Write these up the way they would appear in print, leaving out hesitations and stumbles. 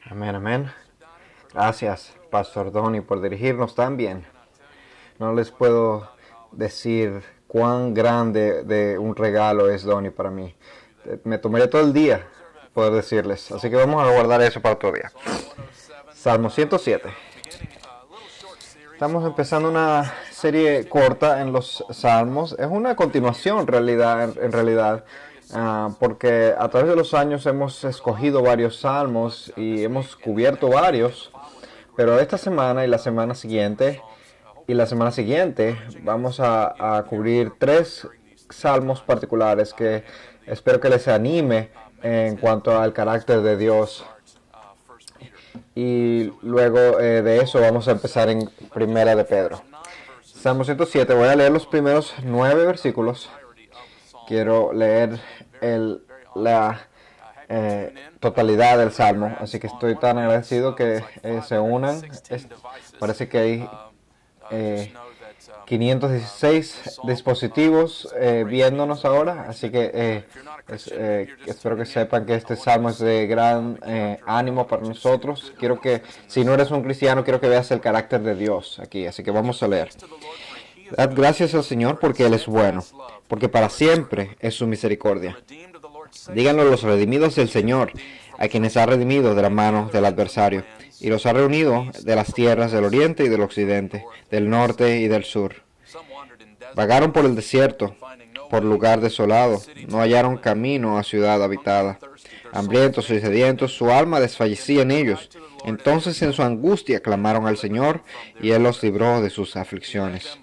Amén, amén. Gracias, Pastor Donny, por dirigirnos tan bien. No les puedo decir cuán grande de un regalo es Donny para mí. Me tomaría todo el día poder decirles. Así que vamos a guardar eso para otro día. Salmo 107. Estamos empezando una serie corta en los salmos. Es una continuación en realidad, porque a través de los años hemos escogido varios salmos y hemos cubierto varios. Pero esta semana y la semana siguiente vamos a cubrir tres salmos particulares que espero que les anime en cuanto al carácter de Dios. Y luego de eso vamos a empezar en Primera de Pedro. Salmo 107, voy a leer los primeros 9 versículos. Quiero leer la totalidad del Salmo, así que estoy tan agradecido que se unan. Parece que hay 516 dispositivos viéndonos ahora, así que espero que sepan que este salmo es de gran ánimo para nosotros. Quiero que, si no eres un cristiano, quiero que veas el carácter de Dios aquí, así que vamos a leer. Dad gracias al Señor porque Él es bueno, porque para siempre es su misericordia. Díganlo los redimidos del Señor, a quienes ha redimido de la mano del adversario, y los ha reunido de las tierras del oriente y del occidente, del norte y del sur. Vagaron por el desierto, por lugar desolado, no hallaron camino a ciudad habitada. Hambrientos y sedientos, su alma desfallecía en ellos. Entonces en su angustia clamaron al Señor, y Él los libró de sus aflicciones.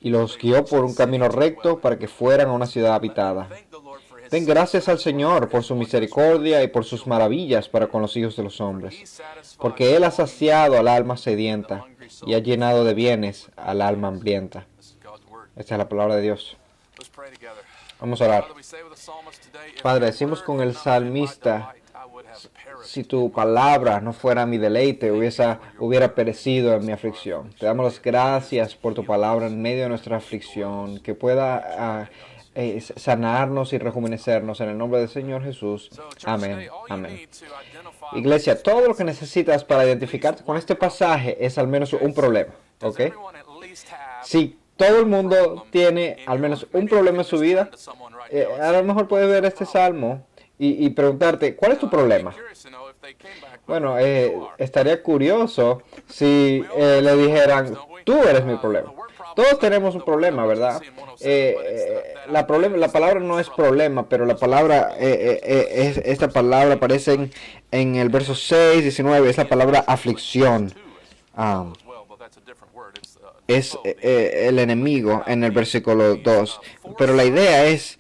Y los guió por un camino recto para que fueran a una ciudad habitada. Den gracias al Señor por su misericordia y por sus maravillas para con los hijos de los hombres, porque Él ha saciado al alma sedienta y ha llenado de bienes al alma hambrienta. Esta es la palabra de Dios. Vamos a orar. Padre, decimos con el salmista, si tu palabra no fuera mi deleite, hubiera perecido en mi aflicción. Te damos las gracias por tu palabra en medio de nuestra aflicción, que pueda sanarnos y rejuvenecernos en el nombre del Señor Jesús. Amén. Amén. Iglesia, todo lo que necesitas para identificarte con este pasaje es al menos un problema, ¿ok? Si todo el mundo tiene al menos un problema en su vida, a lo mejor puedes ver este salmo y preguntarte, ¿cuál es tu problema? Bueno, estaría curioso si le dijeran, tú eres mi problema. Todos tenemos un problema, ¿verdad? La palabra no es problema, pero la palabra, esta palabra aparece en el verso 6, 19, es la palabra aflicción. Es el enemigo en el versículo 2. Pero la idea es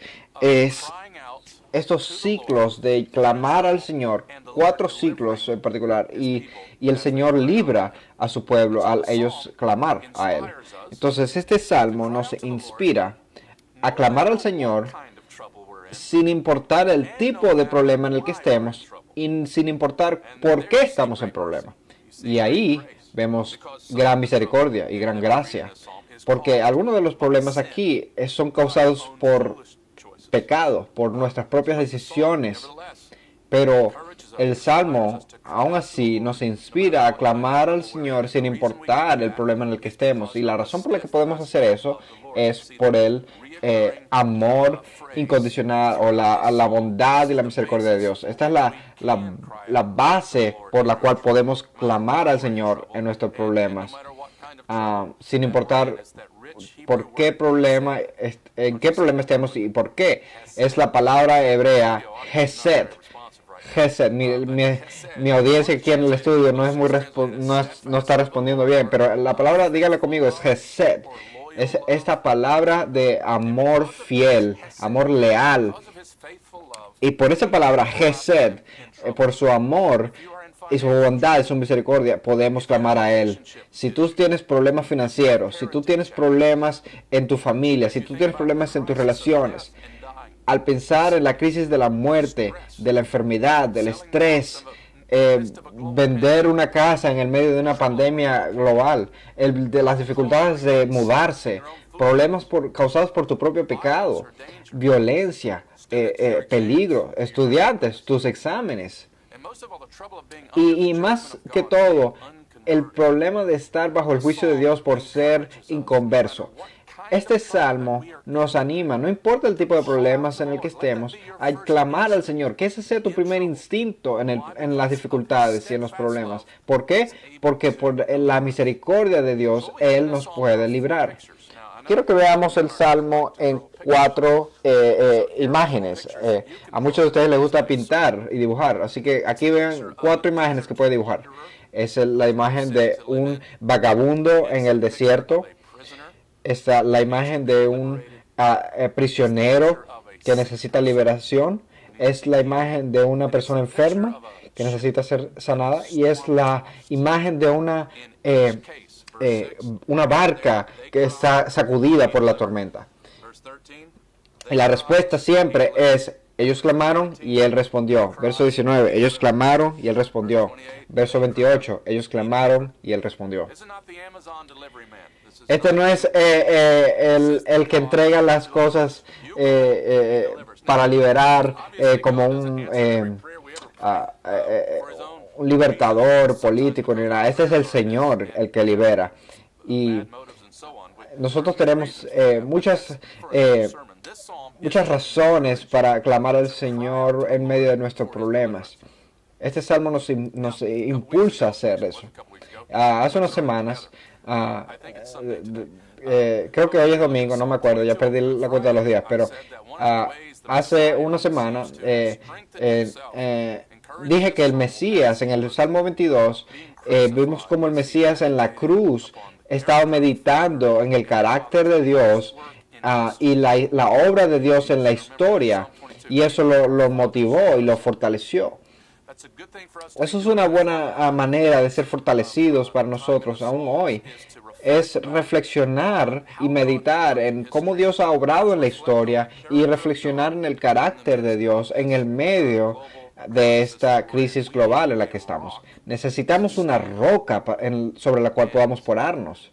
estos ciclos de clamar al Señor, 4 ciclos en particular, y el Señor libra a su pueblo al ellos clamar a Él. Entonces este salmo nos inspira a clamar al Señor sin importar el tipo de problema en el que estemos y sin importar por qué estamos en problema. Y ahí vemos gran misericordia y gran gracia, porque algunos de los problemas aquí son causados por pecado, por nuestras propias decisiones, pero el Salmo aún así nos inspira a clamar al Señor sin importar el problema en el que estemos, y la razón por la que podemos hacer eso es por el amor incondicional o la bondad y la misericordia de Dios. Esta es la base por la cual podemos clamar al Señor en nuestros problemas, sin importar por qué problema, en qué problema estemos y por qué. Es la palabra hebrea Hesed. Hesed. Mi audiencia aquí en el estudio no es no está respondiendo bien, pero la palabra, dígale conmigo, es Hesed. Es esta palabra de amor fiel, amor leal. Y por esa palabra Hesed, por su amor y su bondad y su misericordia, podemos clamar a Él. Si tú tienes problemas financieros, si tú tienes problemas en tu familia, si tú tienes problemas en tus relaciones, al pensar en la crisis de la muerte, de la enfermedad, del estrés, vender una casa en el medio de una pandemia global, de las dificultades de mudarse, problemas causados por tu propio pecado, violencia, peligro, estudiantes, tus exámenes, Y más que todo, el problema de estar bajo el juicio de Dios por ser inconverso. Este salmo nos anima, no importa el tipo de problemas en el que estemos, a clamar al Señor, que ese sea tu primer instinto en las dificultades y en los problemas. ¿Por qué? Porque por la misericordia de Dios, Él nos puede librar. Quiero que veamos el salmo en 4 imágenes. A muchos de ustedes les gusta pintar y dibujar, así que aquí vean 4 imágenes que puede dibujar. Es la imagen de un vagabundo en el desierto. Está la imagen de un prisionero que necesita liberación. Es la imagen de una persona enferma que necesita ser sanada. Y es la imagen de una barca que está sacudida por la tormenta. Y la respuesta siempre es: ellos clamaron y Él respondió. Verso 19, ellos clamaron y Él respondió. Verso 28, ellos clamaron y Él respondió. Este no es el que entrega las cosas para liberar como un libertador político ni nada. Este es el Señor el que libera. Y nosotros tenemos muchas razones para clamar al Señor en medio de nuestros problemas. Este salmo nos impulsa a hacer eso. Hace unas semanas, creo que hoy es domingo, no me acuerdo, ya perdí la cuenta de los días, pero hace una semana dije que el Mesías, en el Salmo 22, vimos como el Mesías en la cruz estaba meditando en el carácter de Dios y la obra de Dios en la historia, y eso lo motivó y lo fortaleció. Eso es una buena manera de ser fortalecidos para nosotros aún hoy. Es reflexionar y meditar en cómo Dios ha obrado en la historia y reflexionar en el carácter de Dios en el medio de esta crisis global en la que estamos. Necesitamos una roca sobre la cual podamos pararnos.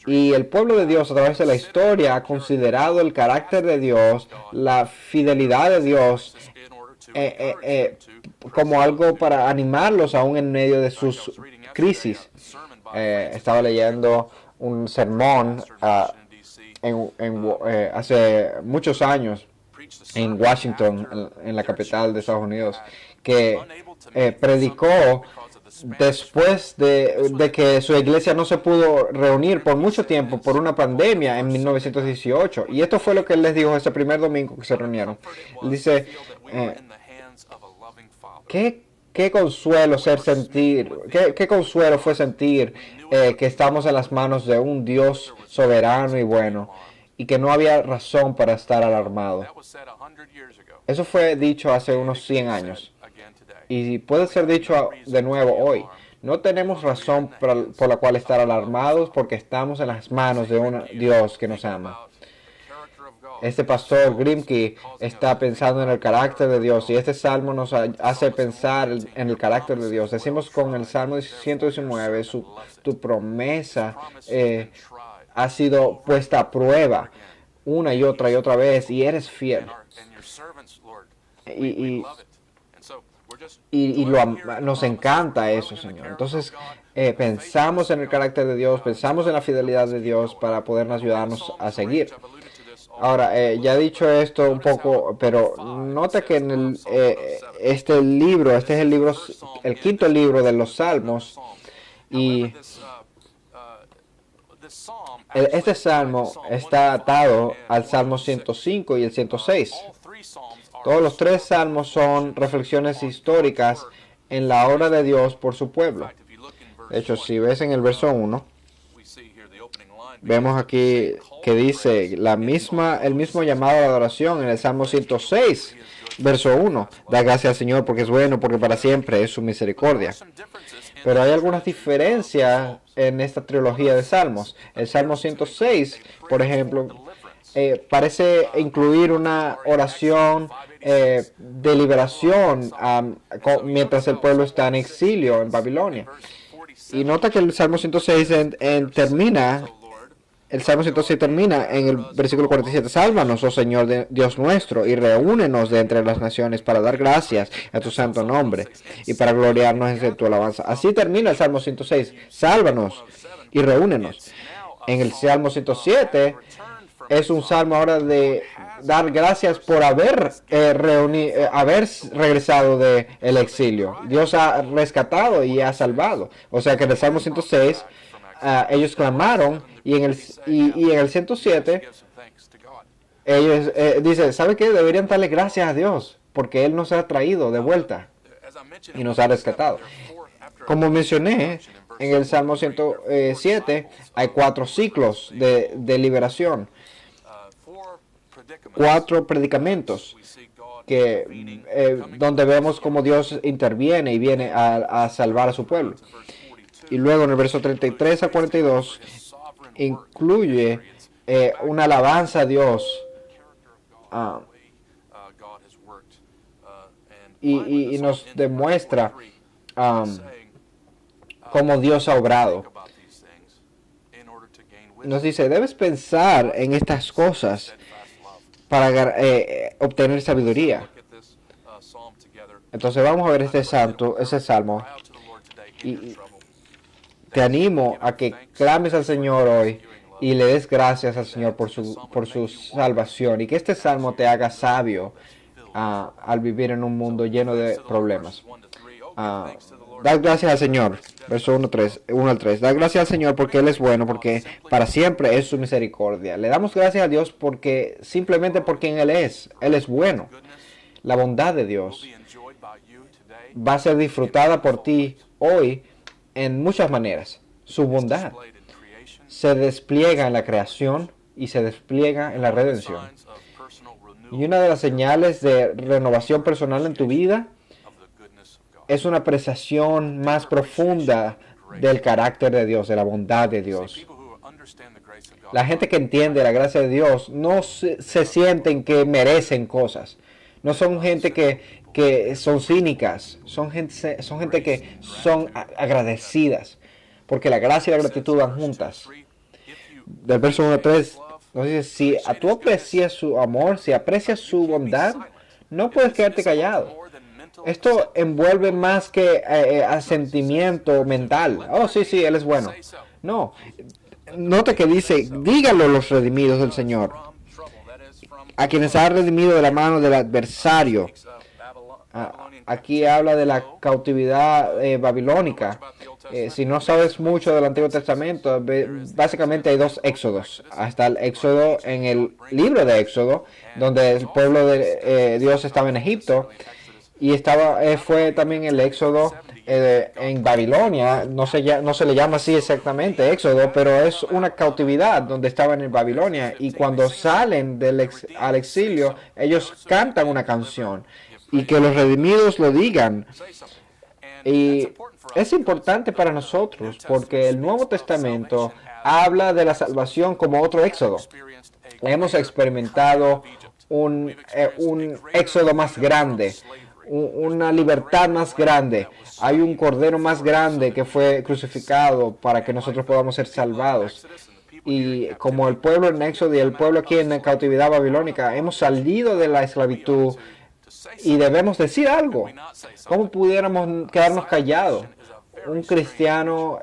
Y el pueblo de Dios a través de la historia ha considerado el carácter de Dios, la fidelidad de Dios, como algo para animarlos aún en medio de sus crisis. Estaba leyendo un sermón hace muchos años en Washington, en la capital de Estados Unidos, que predicó después de que su iglesia no se pudo reunir por mucho tiempo por una pandemia en 1918. Y esto fue lo que él les dijo ese primer domingo que se reunieron. Él dice, qué consuelo qué consuelo fue sentir que estamos en las manos de un Dios soberano y bueno, y que no había razón para estar alarmado. Eso fue dicho hace unos 100 años. Y puede ser dicho de nuevo hoy. No tenemos razón por la cual estar alarmados porque estamos en las manos de un Dios que nos ama. Este pastor Grimke está pensando en el carácter de Dios y este salmo nos hace pensar en el carácter de Dios. Decimos con el Salmo 119, tu promesa ha sido puesta a prueba una y otra vez y eres fiel. Nos encanta eso, Señor. Entonces, pensamos en el carácter de Dios, pensamos en la fidelidad de Dios para podernos ayudarnos a seguir. Ahora, ya he dicho esto un poco, pero nota que en este es el quinto libro de los Salmos, y este salmo está atado al Salmo 105 y el 106. Todos los 3 salmos son reflexiones históricas en la obra de Dios por su pueblo. De hecho, si ves en el verso 1, vemos aquí que dice el mismo llamado a la adoración en el Salmo 106, verso 1. Da gracias al Señor porque es bueno, porque para siempre es su misericordia. Pero hay algunas diferencias en esta trilogía de salmos. El Salmo 106, por ejemplo, parece incluir una oración de liberación mientras el pueblo está en exilio en Babilonia. Y nota que el Salmo 106 termina el Salmo 106 termina en el versículo 47. Sálvanos, oh Señor Dios nuestro, y reúnenos de entre las naciones para dar gracias a tu santo nombre y para gloriarnos en tu alabanza. Así termina el Salmo 106. Sálvanos y reúnenos. En el Salmo 107 es un salmo ahora de dar gracias por haber regresado del exilio. Dios ha rescatado y ha salvado. O sea que en el Salmo 106 ellos clamaron y en el 107 ellos dicen, ¿sabe qué? Deberían darle gracias a Dios porque Él nos ha traído de vuelta y nos ha rescatado. Como mencioné, en el Salmo 107 hay 4 ciclos de liberación, 4 predicamentos donde vemos cómo Dios interviene y viene a salvar a su pueblo. Y luego en el verso 33 a 42 incluye una alabanza a Dios y nos demuestra cómo Dios ha obrado. Nos dice, debes pensar en estas cosas para obtener sabiduría. Entonces vamos a ver ese salmo. Y te animo a que clames al Señor hoy y le des gracias al Señor por su salvación. Y que este salmo te haga sabio al vivir en un mundo lleno de problemas. Dad gracias al Señor. Verso 1 al 3. Dad gracias al Señor porque Él es bueno, porque para siempre es su misericordia. Le damos gracias a Dios simplemente por quien Él es. Él es bueno. La bondad de Dios va a ser disfrutada por ti hoy en muchas maneras. Su bondad se despliega en la creación y se despliega en la redención. Y una de las señales de renovación personal en tu vida es una apreciación más profunda del carácter de Dios, de la bondad de Dios. La gente que entiende la gracia de Dios no se sienten que merecen cosas. No son gente que son cínicas, son gente que son agradecidas, porque la gracia y la gratitud van juntas. Del verso 1 a 3 nos dice, si tú aprecias su amor, si aprecias su bondad, no puedes quedarte callado. Esto envuelve más que sentimiento mental. Oh, sí, Él es bueno. No. Nota que dice, díganlo los redimidos del Señor, a quienes ha redimido de la mano del adversario. Aquí habla de la cautividad babilónica. Si no sabes mucho del Antiguo Testamento, básicamente hay 2 éxodos. Hasta el éxodo en el libro de Éxodo, donde el pueblo de Dios estaba en Egipto. Y fue también el éxodo en Babilonia. No se le llama así exactamente éxodo, pero es una cautividad donde estaban en Babilonia. Y cuando salen al exilio, ellos cantan una canción. Y que los redimidos lo digan. Y es importante para nosotros porque el Nuevo Testamento habla de la salvación como otro éxodo. Hemos experimentado un éxodo más grande, una libertad más grande. Hay un cordero más grande que fue crucificado para que nosotros podamos ser salvados. Y como el pueblo en Éxodo y el pueblo aquí en la cautividad babilónica, hemos salido de la esclavitud y debemos decir algo. ¿Cómo pudiéramos quedarnos callados? Un cristiano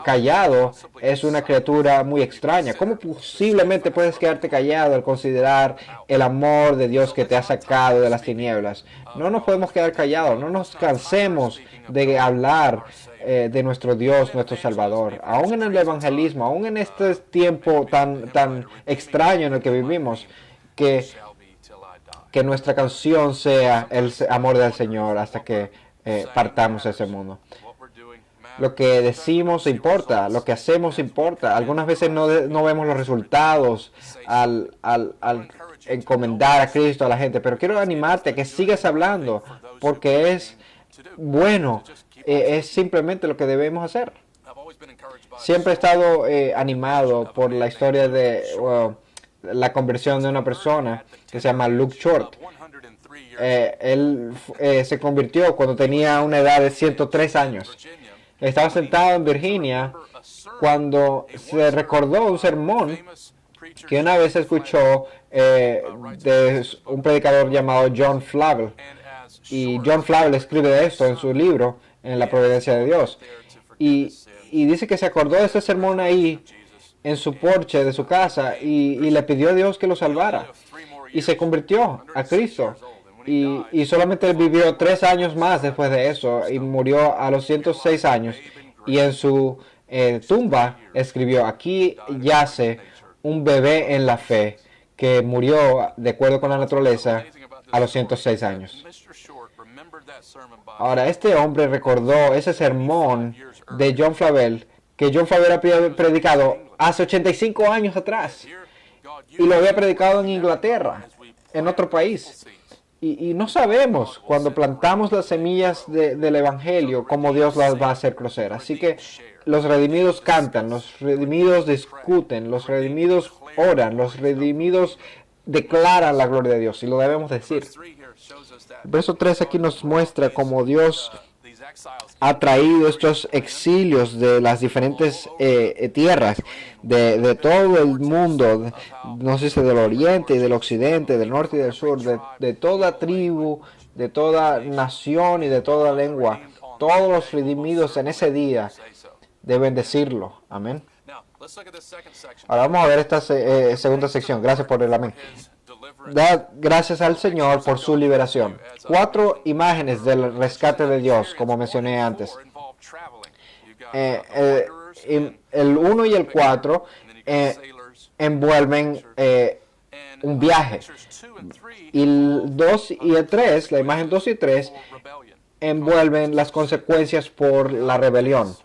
callado es una criatura muy extraña. ¿Cómo posiblemente puedes quedarte callado al considerar el amor de Dios que te ha sacado de las tinieblas? No nos podemos quedar callados. No nos cansemos de hablar de nuestro Dios, nuestro Salvador. Aún en el evangelismo, aún en este tiempo tan extraño en el que vivimos, que nuestra canción sea el amor del Señor hasta que partamos de ese mundo. Lo que decimos importa, lo que hacemos importa. Algunas veces no vemos los resultados al encomendar a Cristo a la gente, pero quiero animarte a que sigas hablando, porque es bueno, es simplemente lo que debemos hacer. Siempre he estado animado por la historia de la conversión de una persona que se llama Luke Short. Él se convirtió cuando tenía una edad de 103 años. Estaba sentado en Virginia cuando se recordó un sermón que una vez escuchó de un predicador llamado John Flavel. Y John Flavel escribe esto en su libro, En la Providencia de Dios. Y, y dice que se acordó de ese sermón ahí en su porche de su casa y le pidió a Dios que lo salvara. Y se convirtió a Cristo. Y solamente vivió 3 años más después de eso y murió a los 106 años. Y en su tumba escribió, aquí yace un bebé en la fe que murió de acuerdo con la naturaleza a los 106 años. Ahora, este hombre recordó ese sermón de John Flavel que John Flavel había predicado hace 85 años atrás. Y lo había predicado en Inglaterra, en otro país. Y no sabemos cuando plantamos las semillas del Evangelio cómo Dios las va a hacer crecer. Así que los redimidos cantan, los redimidos discuten, los redimidos oran, los redimidos declaran la gloria de Dios y lo debemos decir. El verso 3 aquí nos muestra cómo Dios ha traído estos exilios de las diferentes tierras, de todo el mundo, no sé si del oriente y del occidente, del norte y del sur, de toda tribu, de toda nación y de toda lengua. Todos los redimidos en ese día deben decirlo. Amén. Ahora vamos a ver esta segunda sección. Gracias por el amén. Da gracias al Señor por su liberación. 4 imágenes del rescate de Dios, como mencioné antes. El 1 y el 4 envuelven un viaje. Y el 2 y el 3, la imagen 2 y 3, envuelven las consecuencias por la rebelión.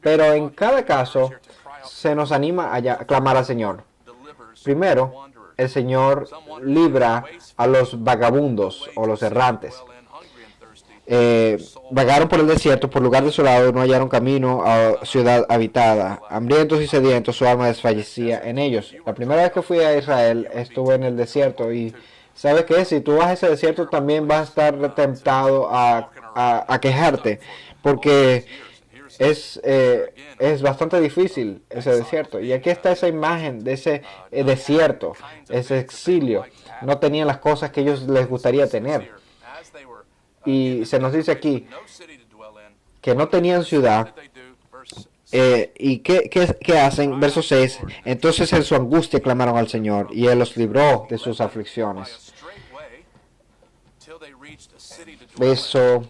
Pero en cada caso se nos anima a clamar al Señor. Primero, el Señor libra a los vagabundos o los errantes. Vagaron por el desierto, por lugar desolado, no hallaron camino a ciudad habitada. Hambrientos y sedientos, su alma desfallecía en ellos. La primera vez que fui a Israel, estuve en el desierto y ¿sabes qué? Si tú vas a ese desierto también vas a estar tentado a quejarte, porque es bastante difícil ese desierto. Y aquí está esa imagen de ese desierto, ese exilio. No tenían las cosas que ellos les gustaría tener. Y se nos dice aquí que no tenían ciudad. ¿Y qué hacen? Verso 6. Entonces en su angustia clamaron al Señor y Él los libró de sus aflicciones. Verso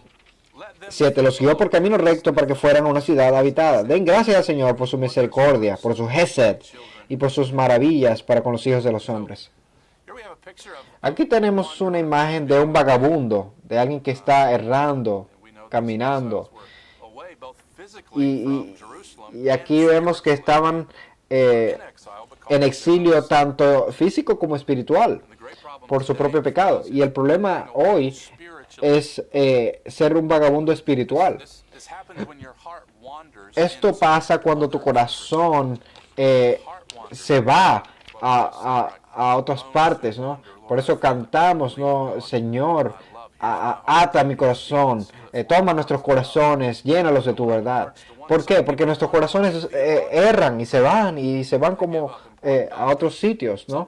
7. Los guió por camino recto para que fueran a una ciudad habitada. Den gracias al Señor por su misericordia, por su gesed y por sus maravillas para con los hijos de los hombres. Aquí tenemos una imagen de un vagabundo, de alguien que está errando, caminando. Y aquí vemos que estaban en exilio tanto físico como espiritual por su propio pecado. Y el problema hoy es ser un vagabundo espiritual. Esto pasa cuando tu corazón se va a otras partes, ¿no? Por eso cantamos, ¿no? Señor, ata mi corazón, toma nuestros corazones, llénalos de tu verdad. ¿Por qué? Porque nuestros corazones erran y se van como a otros sitios, ¿no?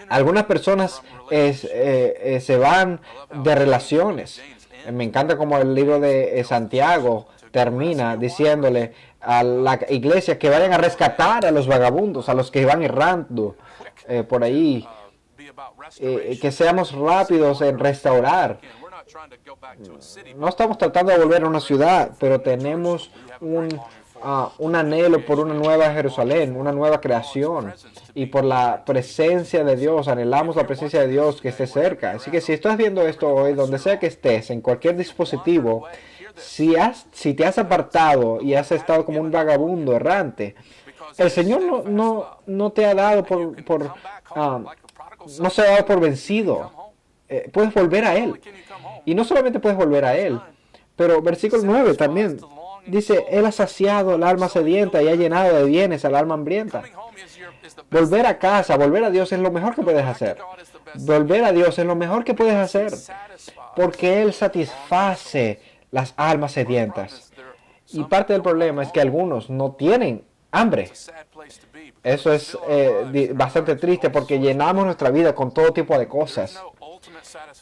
Algunas personas se van de relaciones. Me encanta como el libro de Santiago termina diciéndole a la iglesia que vayan a rescatar a los vagabundos, a los que van errando por ahí, que seamos rápidos en restaurar. No estamos tratando de volver a una ciudad, pero tenemos un anhelo por una nueva Jerusalén, una nueva creación, y por la presencia de Dios, anhelamos la presencia de Dios que esté cerca. Así que si estás viendo esto hoy, donde sea que estés, en cualquier dispositivo, si te has apartado y has estado como un vagabundo errante, el Señor no te ha dado no se ha dado por vencido. Puedes volver a Él. Y no solamente puedes volver a Él, pero versículo 9 también dice, Él ha saciado el alma sedienta y ha llenado de bienes al alma hambrienta. Volver a casa, volver a Dios es lo mejor que puedes hacer. Volver a Dios es lo mejor que puedes hacer, porque Él satisface las almas sedientas. Y parte del problema es que algunos no tienen hambre. Eso es bastante triste porque llenamos nuestra vida con todo tipo de cosas.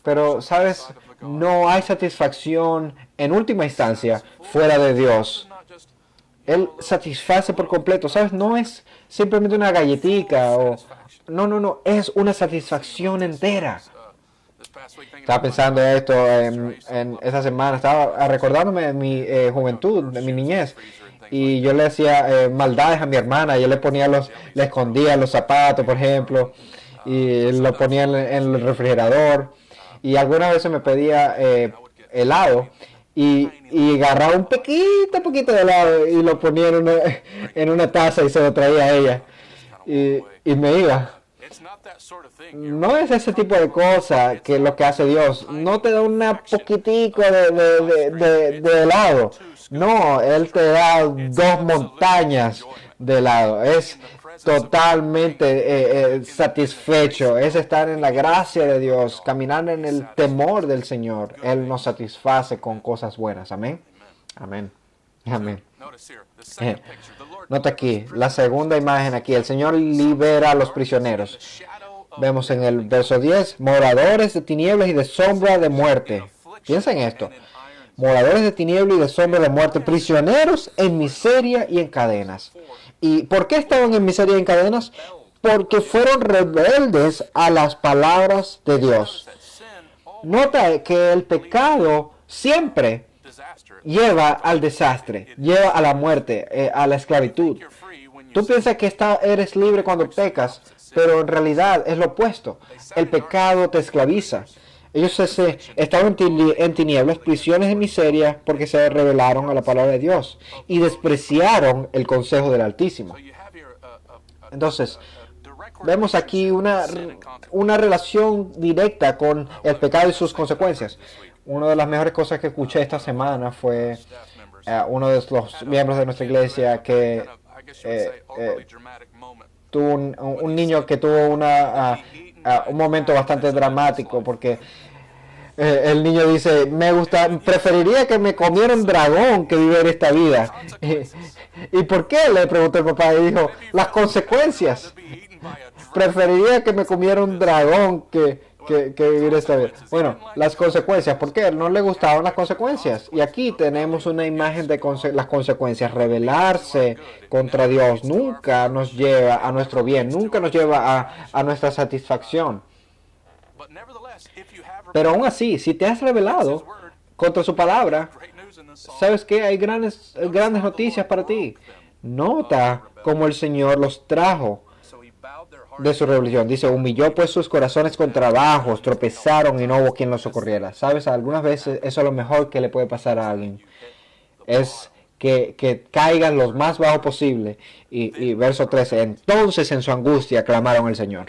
Pero, ¿sabes? No hay satisfacción en última instancia fuera de Dios. Él satisface por completo, ¿sabes? No es simplemente una galletica o... No, es una satisfacción entera. Estaba pensando esto en esa semana, estaba recordándome de mi juventud, de mi niñez. Y yo le hacía maldades a mi hermana, yo le escondía los zapatos, por ejemplo, y lo ponía en el refrigerador. Y algunas veces me pedía helado y agarraba un poquito de helado y lo ponía en una taza y se lo traía a ella. Y me iba. No es ese tipo de cosa que lo que hace Dios. No te da una poquitico de helado. No, Él te da 2 montañas de helado. Es totalmente satisfecho. Es estar en la gracia de Dios, caminar en el temor del Señor. Él nos satisface con cosas buenas. Amén. Amén. Amén. Nota aquí, la segunda imagen aquí. El Señor libera a los prisioneros. Vemos en el verso 10, moradores de tinieblas y de sombra de muerte. Piensa en esto. Moradores de tinieblas y de sombra de muerte, prisioneros en miseria y en cadenas. ¿Y por qué estaban en miseria y en cadenas? Porque fueron rebeldes a las palabras de Dios. Nota que el pecado siempre lleva al desastre, lleva a la muerte, a la esclavitud. Tú piensas que eres libre cuando pecas, pero en realidad es lo opuesto. El pecado te esclaviza. Ellos estaban en tinieblas, prisiones de miseria, porque se rebelaron a la palabra de Dios y despreciaron el consejo del Altísimo. Entonces, vemos aquí una relación directa con el pecado y sus consecuencias. Una de las mejores cosas que escuché esta semana fue uno de los miembros de nuestra iglesia que tuvo un niño que tuvo un momento bastante dramático porque el niño dice, preferiría que me comiera un dragón que vivir esta vida. ¿Y por qué? Le preguntó el papá y dijo, las consecuencias. Preferiría que me comiera un dragón que vivir esta vida. Bueno, las consecuencias, ¿por qué? No le gustaban las consecuencias. Y aquí tenemos una imagen de las consecuencias. Rebelarse contra Dios nunca nos lleva a nuestro bien, nunca nos lleva a nuestra satisfacción. Pero aún así, si te has rebelado contra su palabra, ¿sabes qué? Hay grandes noticias para ti. Nota cómo el Señor los trajo de su rebelión. Dice, humilló pues sus corazones con trabajos, tropezaron y no hubo quien los socorriera. ¿Sabes? Algunas veces eso es lo mejor que le puede pasar a alguien. Es que caigan los más bajo posible. Y verso 13, entonces en su angustia clamaron al Señor.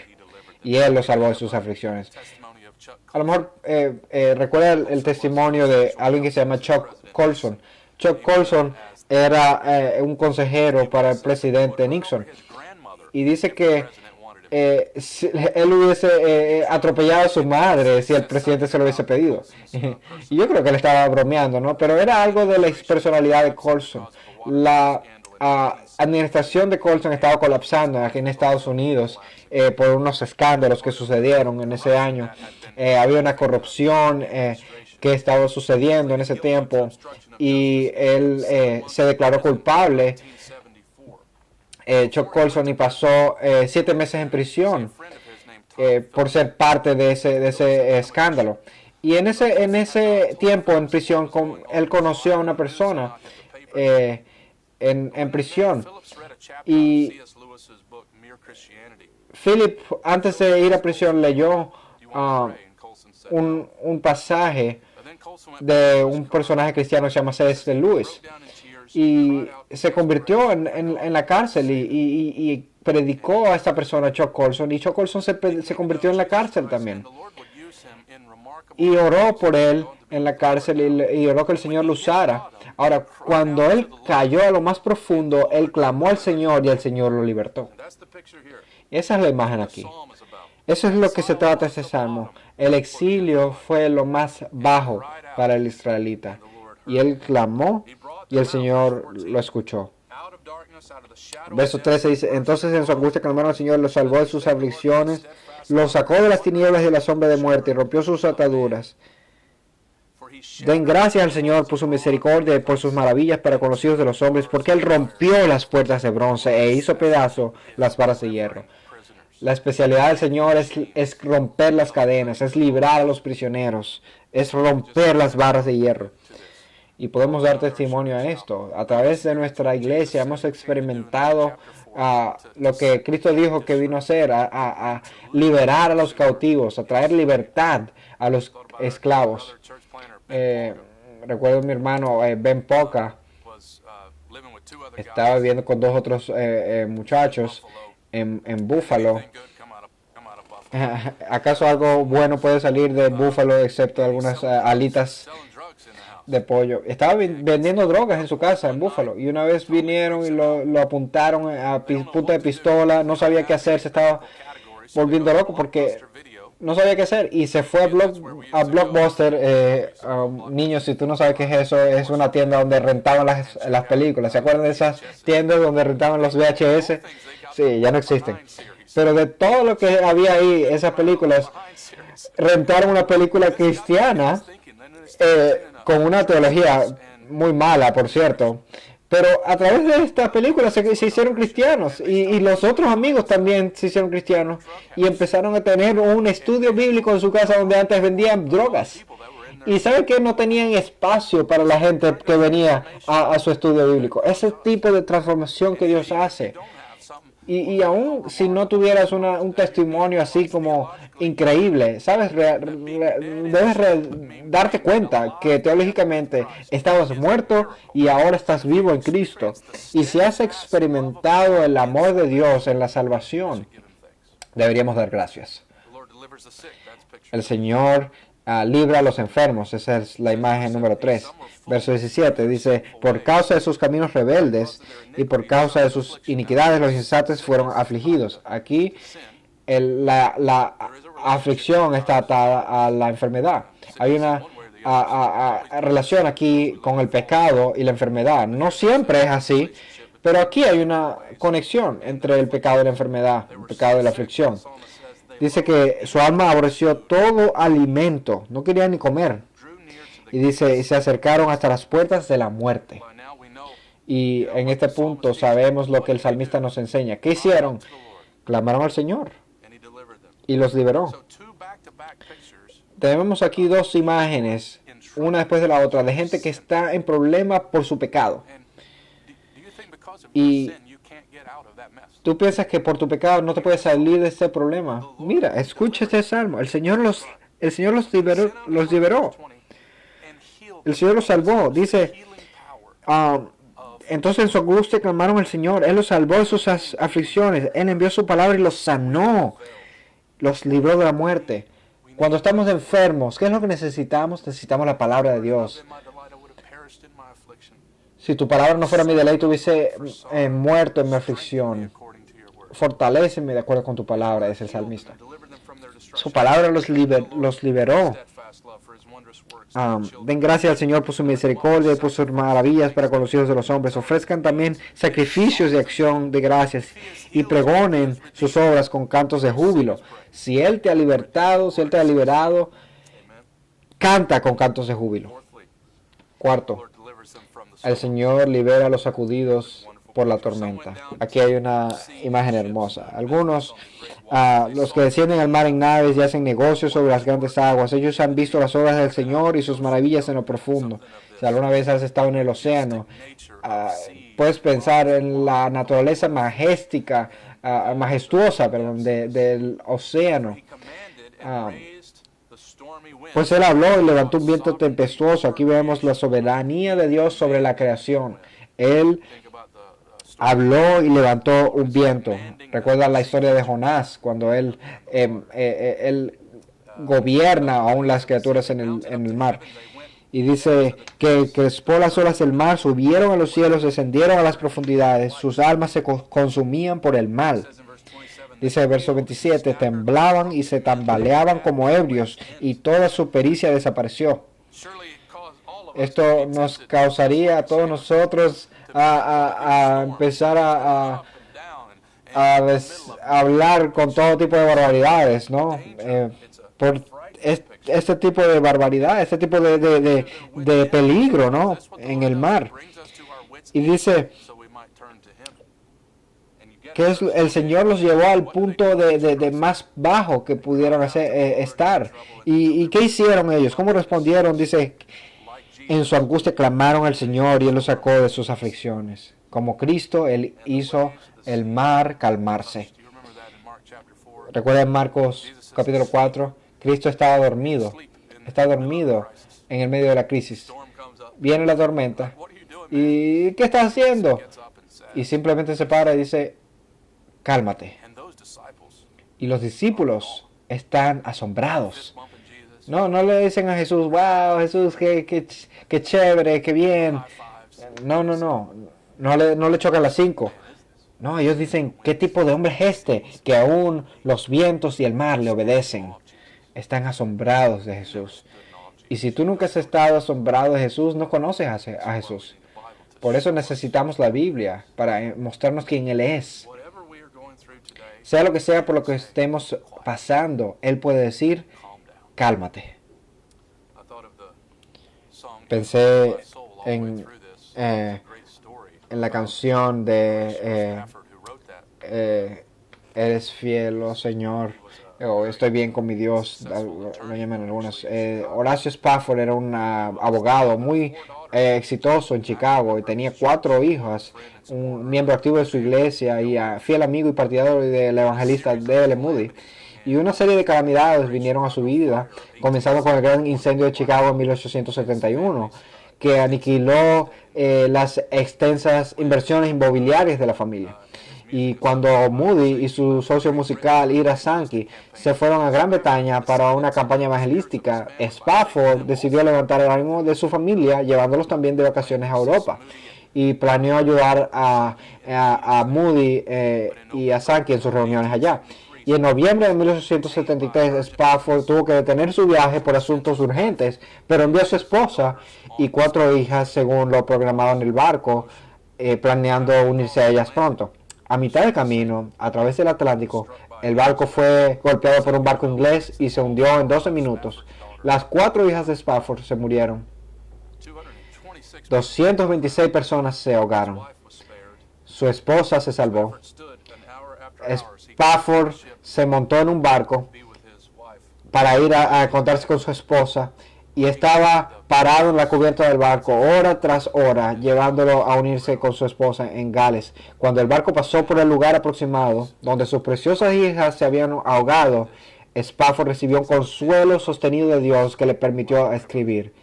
Y Él los salvó de sus aflicciones. A lo mejor recuerda el testimonio de alguien que se llama Chuck Colson. Chuck Colson era un consejero para el presidente Nixon. Y dice que él hubiese atropellado a su madre si el presidente se lo hubiese pedido. Y yo creo que él estaba bromeando, ¿no? Pero era algo de la personalidad de Colson. La administración de Colson estaba colapsando aquí en Estados Unidos por unos escándalos que sucedieron en ese año. Había una corrupción que estaba sucediendo en ese tiempo y él se declaró culpable. Chuck Colson y pasó 7 meses en prisión por ser parte de ese escándalo. Y en ese tiempo en prisión él conoció a una persona en prisión. Y Philip, antes de ir a prisión, leyó un pasaje de un personaje cristiano que se llama C.S. Lewis. Y se convirtió en la cárcel y predicó a esta persona, Chuck Colson. Y Chuck Colson se convirtió en la cárcel también. Y oró por él en la cárcel y oró que el Señor lo usara. Ahora, cuando él cayó a lo más profundo, él clamó al Señor y el Señor lo libertó. Esa es la imagen aquí. Eso es lo que se trata este salmo. El exilio fue lo más bajo para el israelita. Y él clamó y el Señor lo escuchó. Verso 13 dice, entonces en su angustia clamaron al Señor, los salvó de sus aflicciones, los sacó de las tinieblas y de la sombra de muerte y rompió sus ataduras. Den gracias al Señor por su misericordia y por sus maravillas para con los hijos de los hombres, porque Él rompió las puertas de bronce e hizo pedazo las varas de hierro. La especialidad del Señor es romper las cadenas, es librar a los prisioneros, es romper las barras de hierro. Y podemos dar testimonio a esto. A través de nuestra iglesia hemos experimentado lo que Cristo dijo que vino a hacer, a liberar a los cautivos, a traer libertad a los esclavos. Recuerdo mi hermano Ben Poca, estaba viviendo con dos otros muchachos en Buffalo. ¿Acaso algo bueno puede salir de Buffalo excepto algunas alitas de pollo? Estaba vendiendo drogas en su casa en Buffalo y una vez vinieron y lo apuntaron a punta de pistola, no sabía qué hacer, se estaba volviendo loco porque no sabía qué hacer y se fue a Blockbuster. Niños, si tú no sabes qué es eso, es una tienda donde rentaban las películas. ¿Se acuerdan de esas tiendas donde rentaban los VHS? Sí, ya no existen. Pero de todo lo que había ahí, esas películas, rentaron una película cristiana con una teología muy mala, por cierto. Pero a través de esta película se hicieron cristianos y los otros amigos también se hicieron cristianos y empezaron a tener un estudio bíblico en su casa donde antes vendían drogas. Y saben que no tenían espacio para la gente que venía a su estudio bíblico. Ese tipo de transformación que Dios hace. Y aún si no tuvieras un testimonio así como increíble, ¿sabes? Debes darte cuenta que teológicamente estabas muerto y ahora estás vivo en Cristo. Y si has experimentado el amor de Dios en la salvación, deberíamos dar gracias. El Señor libra a los enfermos. Esa es la imagen número 3. Verso 17 dice, por causa de sus caminos rebeldes y por causa de sus iniquidades los insensatos fueron afligidos. Aquí la aflicción está atada a la enfermedad. Hay una relación aquí con el pecado y la enfermedad. No siempre es así, pero aquí hay una conexión entre el pecado y la enfermedad, el pecado y la aflicción. Dice que su alma aborreció todo alimento, no quería ni comer. Y dice, y se acercaron hasta las puertas de la muerte. Y en este punto sabemos lo que el salmista nos enseña. ¿Qué hicieron? Clamaron al Señor y los liberó. Tenemos aquí dos imágenes, una después de la otra, de gente que está en problemas por su pecado. Y tú piensas que por tu pecado no te puedes salir de este problema. Mira, escucha este salmo. El Señor los liberó. El Señor los salvó. Dice, entonces en su angustia clamaron al Señor. Él los salvó de sus aflicciones. Él envió su palabra y los sanó. Los libró de la muerte. Cuando estamos enfermos, ¿qué es lo que necesitamos? Necesitamos la palabra de Dios. Si tu palabra no fuera mi deleite, hubiese muerto en mi aflicción. Fortaléceme de acuerdo con tu palabra, es el salmista. Su palabra los liberó. Den gracias al Señor por su misericordia y por sus maravillas para con los hijos de los hombres. Ofrezcan también sacrificios de acción de gracias y pregonen sus obras con cantos de júbilo. Si Él te ha libertado, si Él te ha liberado, canta con cantos de júbilo. Cuarto, el Señor libera a los sacudidos por la tormenta. Aquí hay una imagen hermosa. Algunos, los que descienden al mar en naves y hacen negocios sobre las grandes aguas, ellos han visto las obras del Señor y sus maravillas en lo profundo. Si alguna vez has estado en el océano, puedes pensar en la naturaleza majestuosa del océano. Pues Él habló y levantó un viento tempestuoso. Aquí vemos la soberanía de Dios sobre la creación. Él habló y levantó un viento. Recuerda la historia de Jonás, cuando él gobierna aún las criaturas en el mar. Y dice que crespó las olas del mar, subieron a los cielos, descendieron a las profundidades, sus almas se consumían por el mal. Dice el verso 27, temblaban y se tambaleaban como ebrios, y toda su pericia desapareció. Esto nos causaría a todos nosotros a empezar a hablar con todo tipo de barbaridades, ¿no? Por este tipo de barbaridad, este tipo de peligro, ¿no? En el mar. Y dice que el Señor los llevó al punto de más bajo que pudieron estar. ¿Y qué hicieron ellos? ¿Cómo respondieron? Dice, en su angustia clamaron al Señor y Él los sacó de sus aflicciones. Como Cristo, Él hizo el mar calmarse. Recuerda en Marcos capítulo 4, Cristo está dormido en el medio de la crisis. Viene la tormenta. ¿Y qué estás haciendo? Y simplemente se para y dice, cálmate. Y los discípulos están asombrados. No le dicen a Jesús, wow, Jesús, qué chévere, qué bien. No le chocan las 5. No, ellos dicen, ¿qué tipo de hombre es este? Que aún los vientos y el mar le obedecen. Están asombrados de Jesús. Y si tú nunca has estado asombrado de Jesús, no conoces a Jesús. Por eso necesitamos la Biblia, para mostrarnos quién Él es. Sea lo que sea por lo que estemos pasando, Él puede decir, cálmate. Pensé en la canción de Eres fiel, oh Señor, o Estoy bien con mi Dios, lo llaman algunos. Horacio Spafford era un abogado muy exitoso en Chicago y tenía 4 hijas, un miembro activo de su iglesia y fiel amigo y partidario del evangelista D.L. Moody. Y una serie de calamidades vinieron a su vida, comenzando con el gran incendio de Chicago en 1871, que aniquiló las extensas inversiones inmobiliarias de la familia. Y cuando Moody y su socio musical Ira Sankey se fueron a Gran Bretaña para una campaña evangelística, Spafford decidió levantar el ánimo de su familia, llevándolos también de vacaciones a Europa. Y planeó ayudar a Moody y a Sankey en sus reuniones allá. Y en noviembre de 1873, Spafford tuvo que detener su viaje por asuntos urgentes, pero envió a su esposa y 4 hijas según lo programado en el barco, planeando unirse a ellas pronto. A mitad de camino, a través del Atlántico, el barco fue golpeado por un barco inglés y se hundió en 12 minutos. Las 4 hijas de Spafford se murieron. 226 personas se ahogaron. Su esposa se salvó. Spafford se montó en un barco para ir a encontrarse con su esposa y estaba parado en la cubierta del barco hora tras hora, llevándolo a unirse con su esposa en Gales. Cuando el barco pasó por el lugar aproximado donde sus preciosas hijas se habían ahogado, Spafford recibió un consuelo sostenido de Dios que le permitió escribir: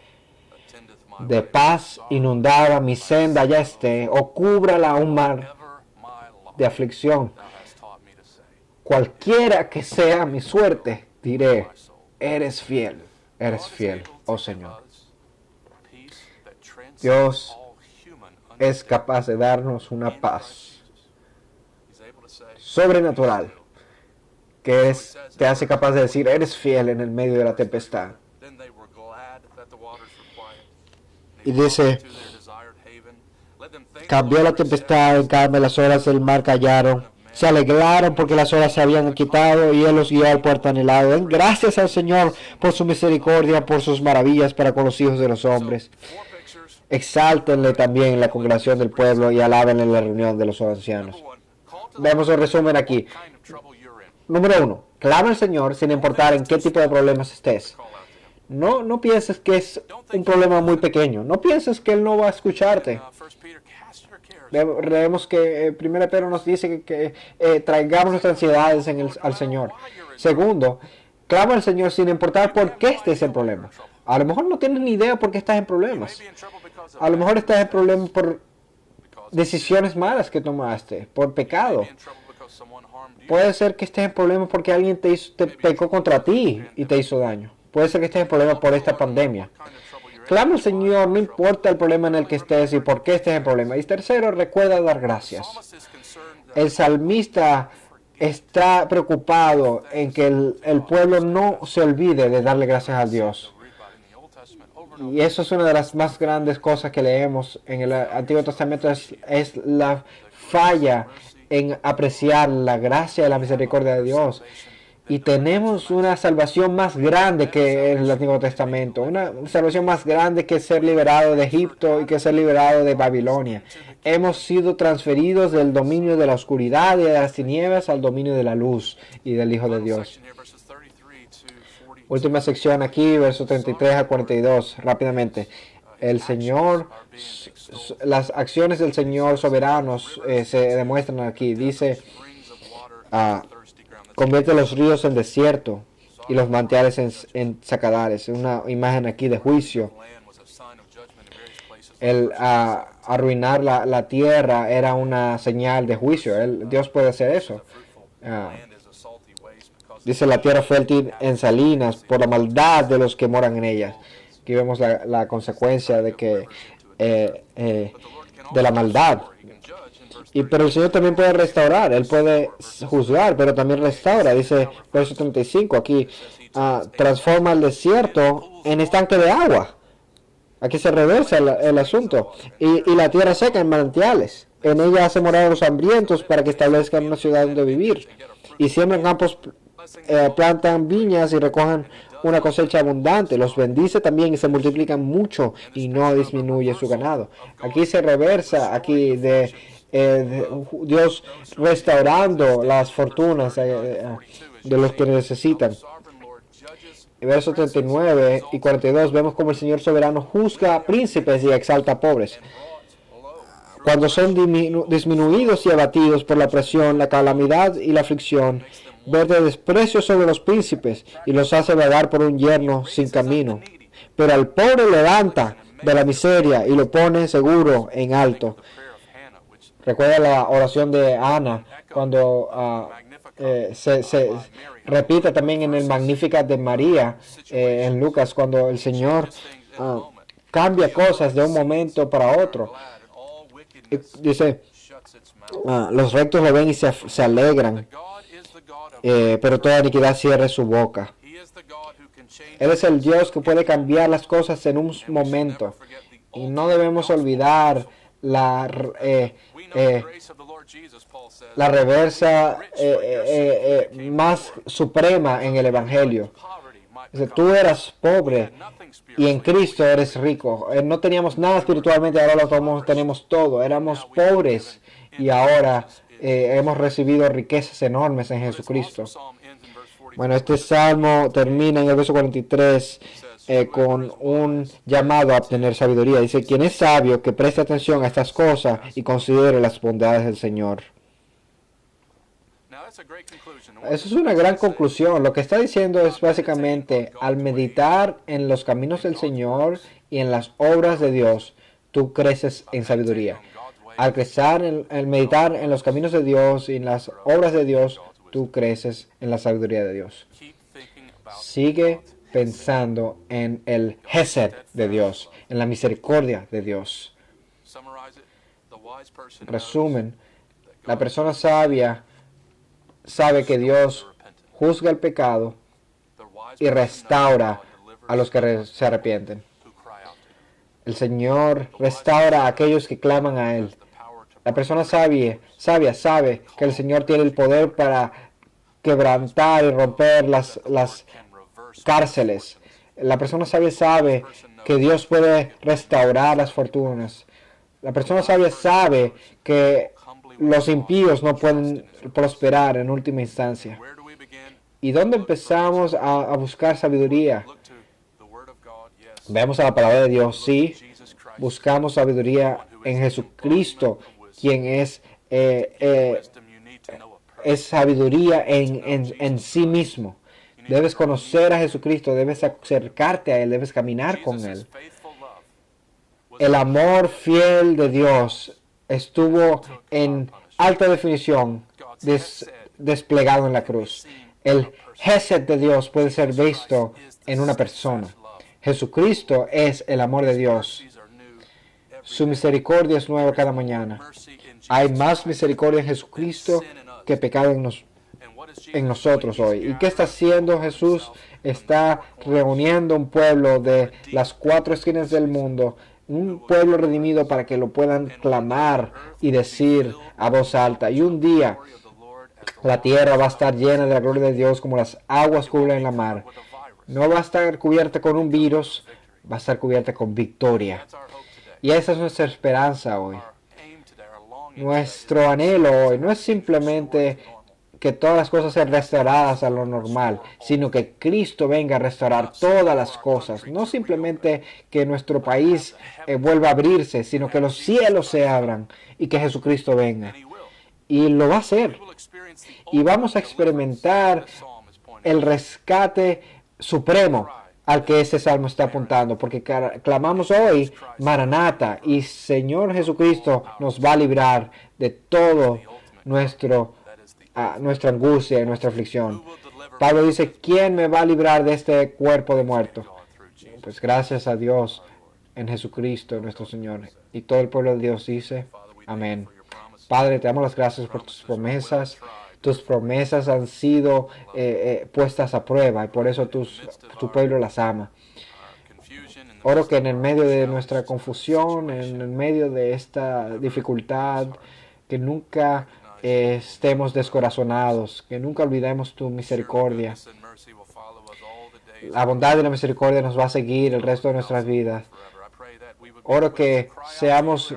de paz inundada mi senda ya esté, o cúbrala un mar de aflicción. Cualquiera que sea mi suerte, diré, eres fiel, oh Señor. Dios es capaz de darnos una paz sobrenatural que te hace capaz de decir, eres fiel en el medio de la tempestad. Y dice, cambió la tempestad en calma, las olas del mar callaron. Se alegraron porque las olas se habían quitado y Él los guió al puerto anhelado. Den gracias al Señor por su misericordia, por sus maravillas para con los hijos de los hombres. Exáltenle también en la congregación del pueblo y alábenle en la reunión de los ancianos. Vemos el resumen aquí. Número 1. Clama al Señor sin importar en qué tipo de problemas estés. No pienses que es un problema muy pequeño. No pienses que Él no va a escucharte. Vemos que 1 Pedro nos dice que traigamos nuestras ansiedades al Señor. Segundo, clama al Señor sin importar por qué estés en problemas. A lo mejor no tienes ni idea por qué estás en problemas. A lo mejor estás en problemas por decisiones malas que tomaste, por pecado. Puede ser que estés en problemas porque alguien te pecó contra ti y te hizo daño. Puede ser que estés en problemas por esta pandemia. Clama al Señor, no importa el problema en el que estés y por qué estés en problema. Y tercero, recuerda dar gracias. El salmista está preocupado en que el pueblo no se olvide de darle gracias a Dios. Y eso es una de las más grandes cosas que leemos en el Antiguo Testamento, es la falla en apreciar la gracia y la misericordia de Dios. Y tenemos una salvación más grande que en el Antiguo Testamento, una salvación más grande que ser liberado de Egipto y que ser liberado de Babilonia. Hemos sido transferidos del dominio de la oscuridad y de las tinieblas al dominio de la luz y del Hijo de Dios. Última sección aquí, versos 33 a 42, rápidamente. El Señor, las acciones del Señor soberanos se demuestran aquí. Dice, convierte los ríos en desierto y los manantiales en sacadales. Una imagen aquí de juicio. El arruinar la tierra era una señal de juicio. Dios puede hacer eso. Dice, la tierra fértil en salinas por la maldad de los que moran en ellas. Aquí vemos la consecuencia de que de la maldad. Pero el Señor también puede restaurar, Él puede juzgar, pero también restaura. Dice verso 35 aquí, transforma el desierto en estanque de agua. Aquí se reversa el asunto. Y la tierra seca en manantiales. En ella hace morar a los hambrientos para que establezcan una ciudad donde vivir. Y siembran campos, plantan viñas y recojan una cosecha abundante. Los bendice también y se multiplican mucho y no disminuye su ganado. Aquí se reversa, aquí de Dios restaurando las fortunas de los que necesitan. En versos 39 y 42 vemos como el Señor soberano juzga a príncipes y exalta a pobres. Cuando son disminuidos y abatidos por la presión, la calamidad y la aflicción, verde desprecio sobre los príncipes y los hace vagar por un yermo sin camino. Pero al pobre levanta de la miseria y lo pone seguro en alto. Recuerda la oración de Ana cuando se repite también en el Magnificat de María en Lucas, cuando el Señor cambia cosas de un momento para otro. Dice, los rectos lo ven y se alegran, pero toda iniquidad cierre su boca. Él es el Dios que puede cambiar las cosas en un momento. Y no debemos olvidar la reversa más suprema en el Evangelio. Dice, tú eras pobre y en Cristo eres rico. No teníamos nada espiritualmente, ahora lo tenemos todo. Éramos pobres y ahora hemos recibido riquezas enormes en Jesucristo. Bueno, este salmo termina en el verso 43 con un llamado a obtener sabiduría. Dice, quien es sabio, que preste atención a estas cosas y considere las bondades del Señor. Eso es una gran conclusión. Lo que está diciendo es básicamente, al meditar en los caminos del Señor y en las obras de Dios, tú creces en sabiduría. Al meditar en los caminos de Dios y en las obras de Dios, tú creces en la sabiduría de Dios. Sigue pensando en el Hesed de Dios, en la misericordia de Dios. Resumen, la persona sabia sabe que Dios juzga el pecado y restaura a los que se arrepienten. El Señor restaura a aquellos que claman a Él. La persona sabia sabe que el Señor tiene el poder para quebrantar y romper las cárceles. La persona sabia sabe que Dios puede restaurar las fortunas. La persona sabia sabe que los impíos no pueden prosperar en última instancia. ¿Y dónde empezamos a buscar sabiduría? Vemos a la palabra de Dios, sí. Buscamos sabiduría en Jesucristo, quien es sabiduría en sí mismo. Debes conocer a Jesucristo, debes acercarte a Él, debes caminar con Él. El amor fiel de Dios estuvo en alta definición desplegado en la cruz. El Hesed de Dios puede ser visto en una persona. Jesucristo es el amor de Dios. Su misericordia es nueva cada mañana. Hay más misericordia en Jesucristo que pecado en nosotros hoy. ¿Y qué está haciendo Jesús está reuniendo un pueblo de las cuatro esquinas del mundo, un pueblo redimido para que lo puedan clamar y decir a voz alta. Y un día la tierra va a estar llena de la gloria de Dios como las aguas cubren la mar. No va a estar cubierta con un virus, va a estar cubierta con victoria. Y esa es nuestra esperanza hoy. Nuestro anhelo hoy no es simplemente que todas las cosas sean restauradas a lo normal, sino que Cristo venga a restaurar todas las cosas. No simplemente que nuestro país vuelva a abrirse, sino que los cielos se abran y que Jesucristo venga. Y lo va a hacer. Y vamos a experimentar el rescate supremo al que este salmo está apuntando, porque clamamos hoy, Maranata, y Señor Jesucristo nos va a librar de todo nuestra angustia y nuestra aflicción. Pablo dice, ¿quién me va a librar de este cuerpo de muerto? Pues gracias a Dios en Jesucristo nuestro Señor. Y todo el pueblo de Dios dice, amén. Padre, te damos las gracias por tus promesas. Tus promesas han sido puestas a prueba y por eso tu pueblo las ama. Oro que en el medio de nuestra confusión, en el medio de esta dificultad, que nunca estemos descorazonados, que nunca olvidemos tu misericordia. La bondad y la misericordia nos va a seguir el resto de nuestras vidas. Oro que seamos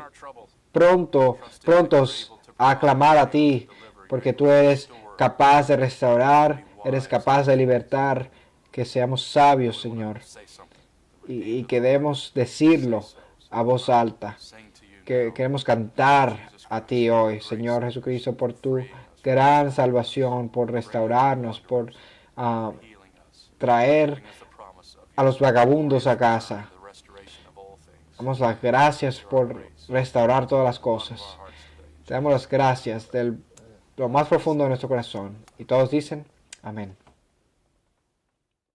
prontos a clamar a ti, porque tú eres capaz de restaurar, eres capaz de libertar, que seamos sabios, Señor, y que debemos decirlo a voz alta, que queremos cantar a ti hoy, Señor Jesucristo, por tu gran salvación, por restaurarnos, por traer a los vagabundos a casa. Damos las gracias por restaurar todas las cosas. Te damos las gracias de lo más profundo de nuestro corazón. Y todos dicen, amén.